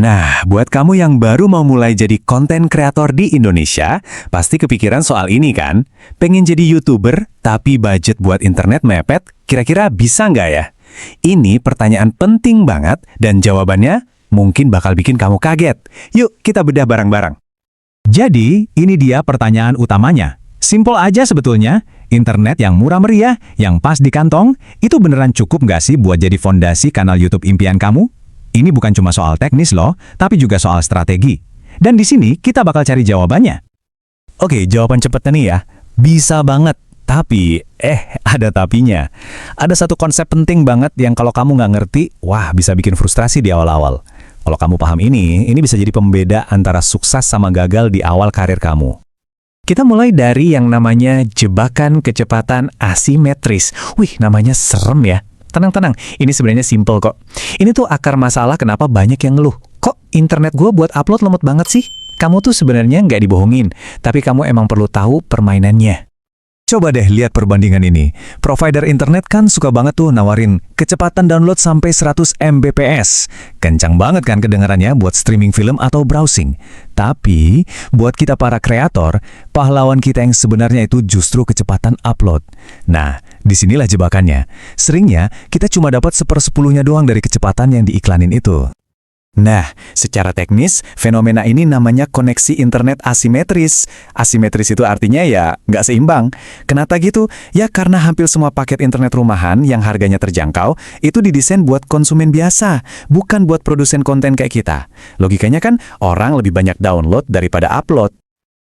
Nah, buat kamu yang baru mau mulai jadi konten kreator di Indonesia, pasti kepikiran soal ini kan? Pengen jadi YouTuber, tapi budget buat internet mepet, kira-kira bisa nggak ya? Ini pertanyaan penting banget, dan jawabannya mungkin bakal bikin kamu kaget. Yuk, kita bedah bareng-bareng. Jadi, ini dia pertanyaan utamanya. Simpel aja sebetulnya, internet yang murah meriah, yang pas di kantong, itu beneran cukup nggak sih buat jadi fondasi kanal YouTube impian kamu? Ini bukan cuma soal teknis loh, tapi juga soal strategi. Dan di sini kita bakal cari jawabannya. Oke, jawaban cepetnya nih ya. Bisa banget. Tapi, ada tapinya. Ada satu konsep penting banget yang kalau kamu nggak ngerti, wah bisa bikin frustrasi di awal-awal. Kalau kamu paham ini bisa jadi pembeda antara sukses sama gagal di awal karir kamu. Kita mulai dari yang namanya jebakan kecepatan asimetris. Wih, namanya serem ya. Tenang-tenang, ini sebenarnya simple kok. Ini tuh akar masalah kenapa banyak yang ngeluh. Kok internet gue buat upload lemot banget sih? Kamu tuh sebenarnya nggak dibohongin, tapi kamu emang perlu tahu permainannya. Coba deh lihat perbandingan ini. Provider internet kan suka banget tuh nawarin kecepatan download sampai 100 Mbps. Kencang banget kan kedengarannya buat streaming film atau browsing. Tapi, buat kita para kreator, pahlawan kita yang sebenarnya itu justru kecepatan upload. Nah, disinilah jebakannya. Seringnya, kita cuma dapat 1/10-nya doang dari kecepatan yang diiklanin itu. Nah, secara teknis, fenomena ini namanya koneksi internet asimetris. Asimetris itu artinya ya nggak seimbang. Kenapa gitu? Ya karena hampir semua paket internet rumahan yang harganya terjangkau, itu didesain buat konsumen biasa, bukan buat produsen konten kayak kita. Logikanya kan, orang lebih banyak download daripada upload.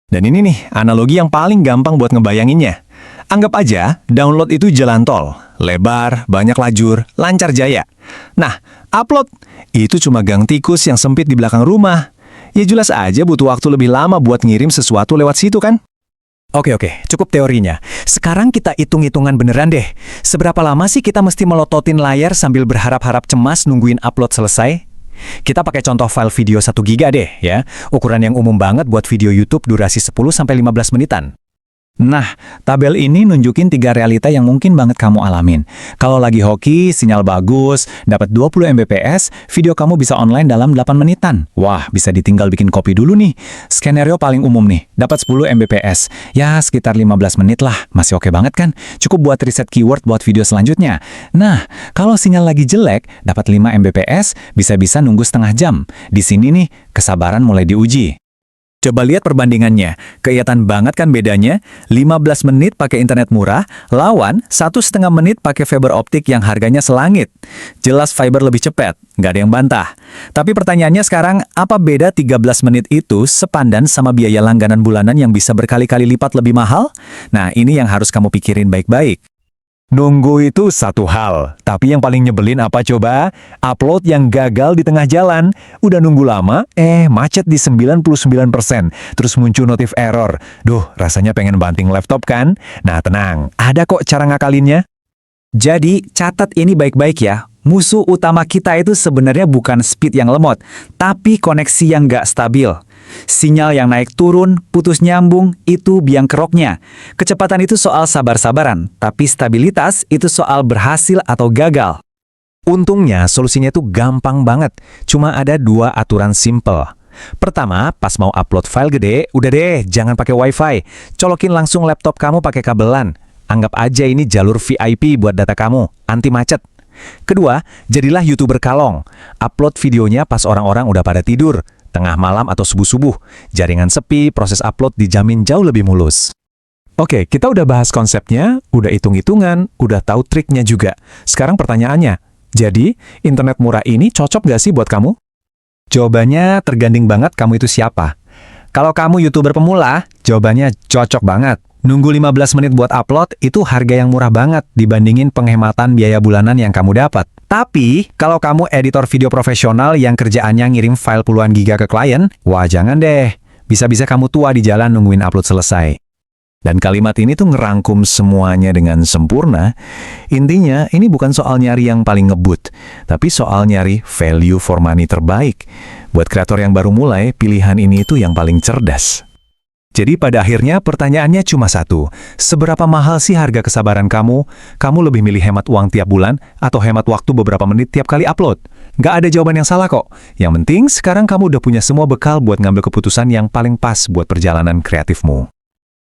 Dan ini nih, analogi yang paling gampang buat ngebayanginnya. Anggap aja, download itu jalan tol. Lebar, banyak lajur, lancar jaya. Nah, upload itu cuma gang tikus yang sempit di belakang rumah. Ya jelas aja butuh waktu lebih lama buat ngirim sesuatu lewat situ kan? Oke, cukup teorinya. Sekarang kita hitung-hitungan beneran deh. Seberapa lama sih kita mesti melototin layar sambil berharap-harap cemas nungguin upload selesai? Kita pakai contoh file video 1 GB deh ya. Ukuran yang umum banget buat video YouTube durasi 10-15 menitan. Nah, tabel ini nunjukin 3 realita yang mungkin banget kamu alamin. Kalau lagi hoki, sinyal bagus, dapat 20 Mbps, video kamu bisa online dalam 8 menitan. Wah, bisa ditinggal bikin copy dulu nih. Skenario paling umum nih, dapat 10 Mbps. Ya, sekitar 15 menit lah. Masih oke banget kan? Cukup buat riset keyword buat video selanjutnya. Nah, kalau sinyal lagi jelek, dapat 5 Mbps, bisa-bisa nunggu setengah jam. Di sini nih, kesabaran mulai diuji. Coba lihat perbandingannya. Kelihatan banget kan bedanya? 15 menit pakai internet murah, lawan 1,5 menit pakai fiber optik yang harganya selangit. Jelas fiber lebih cepat, nggak ada yang bantah. Tapi pertanyaannya sekarang, apa beda 13 menit itu sepandan sama biaya langganan bulanan yang bisa berkali-kali lipat lebih mahal? Nah, ini yang harus kamu pikirin baik-baik. Nunggu itu satu hal, tapi yang paling nyebelin apa coba? Upload yang gagal di tengah jalan. Udah nunggu lama, macet di 99%. Terus muncul notif error. Duh, rasanya pengen banting laptop kan? Nah tenang, ada kok cara ngakalinnya. Jadi, catat ini baik-baik ya. Musuh utama kita itu sebenarnya bukan speed yang lemot, tapi koneksi yang nggak stabil. Sinyal yang naik turun, putus nyambung, itu biang keroknya. Kecepatan itu soal sabar-sabaran, tapi stabilitas itu soal berhasil atau gagal. Untungnya, solusinya itu gampang banget. Cuma ada 2 aturan simple. Pertama, pas mau upload file gede, udah deh, jangan pakai wifi. Colokin langsung laptop kamu pakai kabelan. Anggap aja ini jalur VIP buat data kamu, anti macet. Kedua, jadilah YouTuber kalong. Upload videonya pas orang-orang udah pada tidur, tengah malam atau subuh-subuh. Jaringan sepi, proses upload dijamin jauh lebih mulus. Oke, kita udah bahas konsepnya, udah hitung-hitungan, udah tahu triknya juga. Sekarang pertanyaannya, jadi internet murah ini cocok gak sih buat kamu? Jawabannya tergantung banget kamu itu siapa. Kalau kamu YouTuber pemula, jawabannya cocok banget. Nunggu 15 menit buat upload itu harga yang murah banget dibandingin penghematan biaya bulanan yang kamu dapat. Tapi, kalau kamu editor video profesional yang kerjaannya ngirim file puluhan giga ke klien, wah jangan deh. Bisa-bisa kamu tua di jalan nungguin upload selesai. Dan kalimat ini tuh ngerangkum semuanya dengan sempurna. Intinya, ini bukan soal nyari yang paling ngebut, tapi soal nyari value for money terbaik. Buat kreator yang baru mulai, pilihan ini itu yang paling cerdas. Jadi pada akhirnya pertanyaannya cuma satu. Seberapa mahal sih harga kesabaran kamu? Kamu lebih milih hemat uang tiap bulan atau hemat waktu beberapa menit tiap kali upload? Nggak ada jawaban yang salah kok. Yang penting sekarang kamu udah punya semua bekal buat ngambil keputusan yang paling pas buat perjalanan kreatifmu.